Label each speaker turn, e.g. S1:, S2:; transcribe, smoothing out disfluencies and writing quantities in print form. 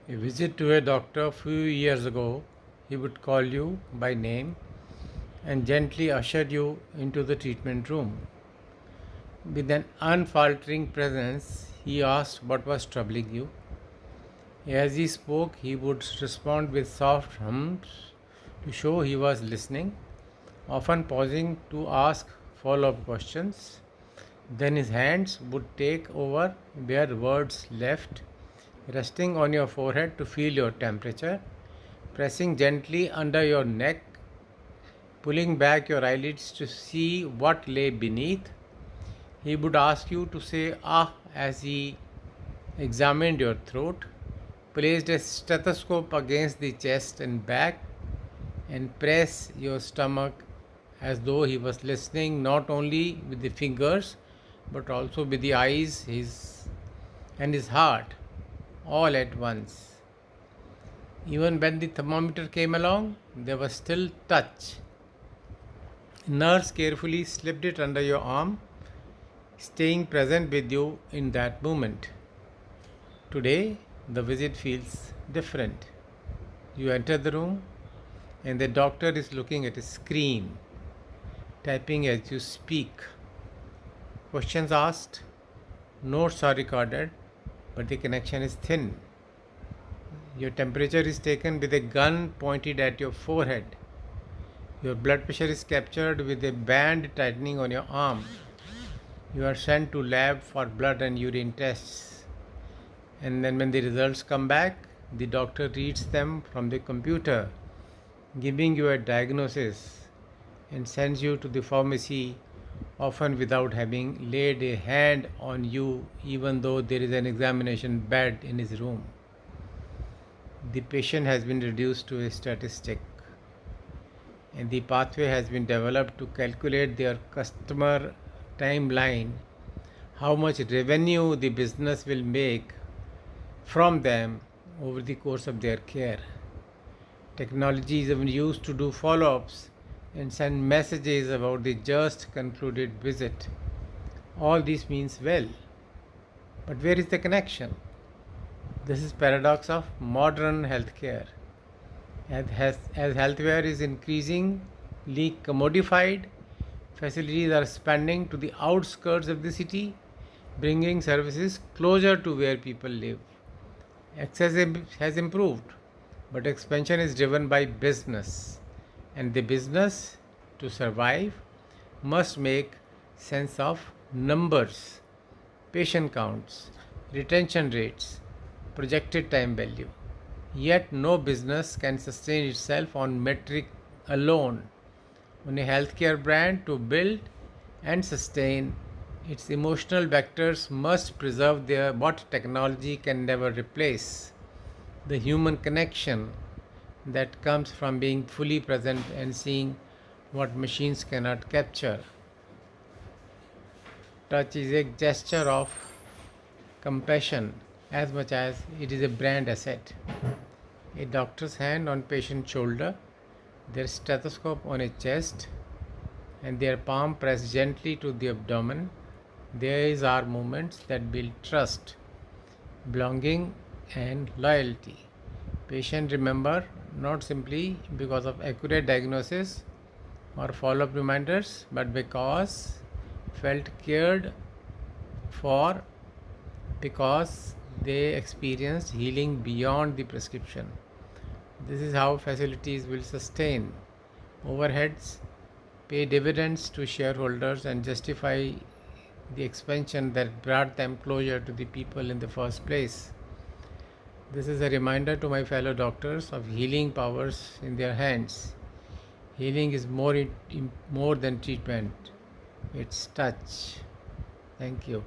S1: A visit to a doctor a few years ago, he would call you by name and gently usher you into the treatment room. With an unfaltering presence, he asked what was troubling you. As he spoke, he would respond with soft hums to show he was listening, often pausing to ask follow up questions. Then his hands would take over where words left, resting on your forehead to feel your temperature, pressing gently under your neck, pulling back your eyelids to see what lay beneath. He would ask you to say ah as he examined your throat, placed a stethoscope against the chest and back, and press your stomach as though he was listening not only with the fingers but also with the eyes his heart all at once. Even when the thermometer came along, there was still touch. Nurse carefully slipped it under your arm, staying present with you in that moment. Today, the visit feels different. You enter the room, and the doctor is looking at a screen, typing as you speak. Questions asked, notes are recorded, but the connection is thin. Your temperature is taken with a gun pointed at your forehead. Your blood pressure is captured with a band tightening on your arm. You are sent to lab for blood and urine tests. And then when the results come back, the doctor reads them from the computer, giving you a diagnosis and sends you to the pharmacy, often without having laid a hand on you, even though there is an examination bed in his room. The patient has been reduced to a statistic, and the pathway has been developed to calculate their customer timeline, how much revenue the business will make from them over the course of their care. Technology is even used to do follow ups and send messages about the just concluded visit. All this means well, but where is the connection? This is paradox of modern healthcare. As healthcare is increasingly commodified, facilities are expanding to the outskirts of the city, bringing services closer to where people live. Access has improved, but expansion is driven by business, and the business, to survive, must make sense of numbers, patient counts, retention rates, projected time value. Yet no business can sustain itself on metric alone. On a healthcare brand to build and sustain its emotional vectors must preserve their what technology can never replace, the human connection that comes from being fully present and seeing what machines cannot capture. Touch is a gesture of compassion as much as it is a brand asset. A doctor's hand on patient's shoulder, their stethoscope on a chest, and their palm pressed gently to the abdomen. These are moments that build trust, belonging, and loyalty. Patient remember not simply because of accurate diagnosis or follow-up reminders, but because felt cared for, because they experienced healing beyond the prescription. This is how facilities will sustain overheads, pay dividends to shareholders, and justify the expansion that brought them closer to the people in the first place. This is a reminder to my fellow doctors of healing powers in their hands. Healing is more than treatment, it's touch. Thank you.